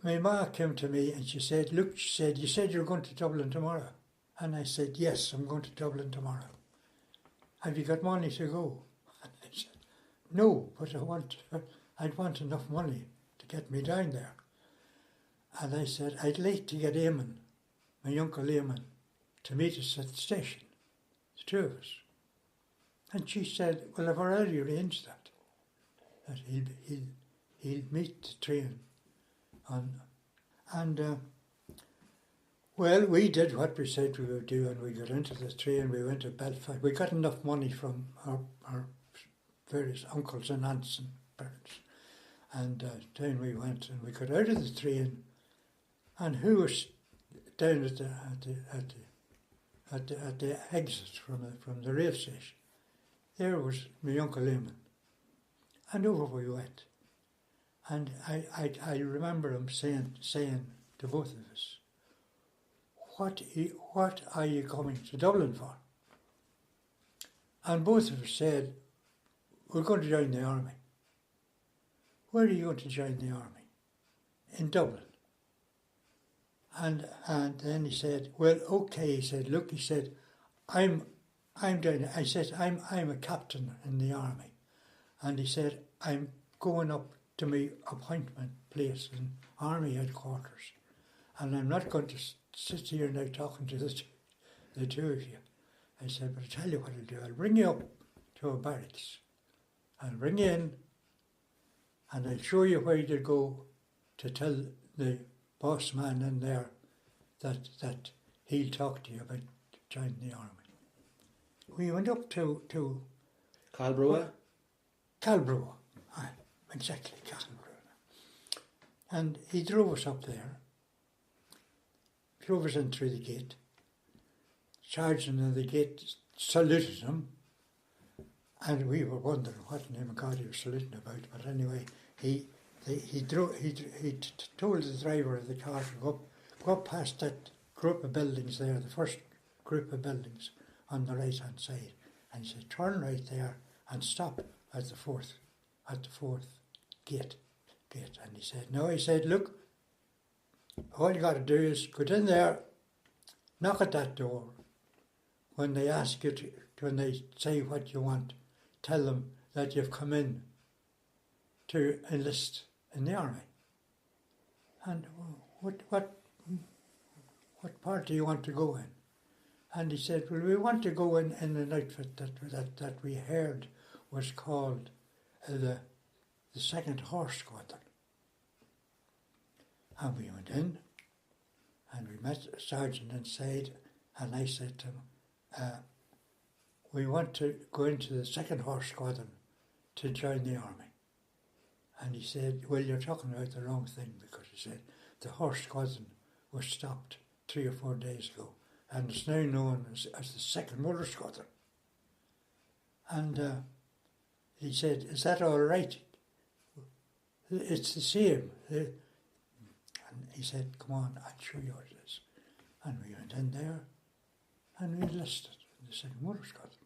My ma came to me and she said, look, she said, you said you're going to Dublin tomorrow. And I said, yes, I'm going to Dublin tomorrow. Have you got money to go? And I said, no, but I'd want enough money to get me down there. And I said, I'd like to get Eamon, my uncle Eamon, to meet us at the station, the two of us. And she said, well, I've already arranged that he'll meet the train well, we did what we said we would do, and we got into the train. We went to Belfast. We got enough money from our various uncles and aunts and parents, and down we went. And we got out of the train, and who was down at the exit from the rail station? There was my uncle Eamon, and over we went. And I remember him saying to both of us, what are you coming to Dublin for? And both of us said, we're going to join the army. Where are you going to join the army? In Dublin. And then he said, well, okay, he said, look, he said, I'm down. I said, I'm a captain in the army. And he said, I'm going up to my appointment place in army headquarters. And I'm not going to sit here now talking to the two of you. I said, but I'll tell you what I'll do. I'll bring you up to a barracks. I'll bring you in and I'll show you where to go to tell the boss man in there that he'll talk to you about joining the army. We went up to Calbroa? Calbroa, exactly, Calbroa. And he drove us up there, drove us in through the gate. Sergeant in the gate saluted him, and we were wondering what in the name of God he was saluting about. But anyway, he told the driver of the car to go up past that group of buildings there, the first group of buildings on the right hand side, and he said, turn right there and stop at the fourth gate. And he said, no, he said, look, all you got to do is go in there, knock at that door. When they ask you when they say what you want, tell them that you've come in to enlist in the army. And what part do you want to go in? And he said, well, we want to go in an outfit that we heard was called the 2nd Horse Squadron. And we went in, and we met a sergeant inside, and I said to him, we want to go into the 2nd Horse Squadron to join the army. And he said, well, you're talking about the wrong thing, because he said the Horse Squadron was stopped 3 or 4 days ago, and it's now known as the 2nd Motor Squadron. And he said, is that all right? It's the same. And he said, come on, I'll show you what it is. And we went in there, and we enlisted in the 2nd Motor Squadron.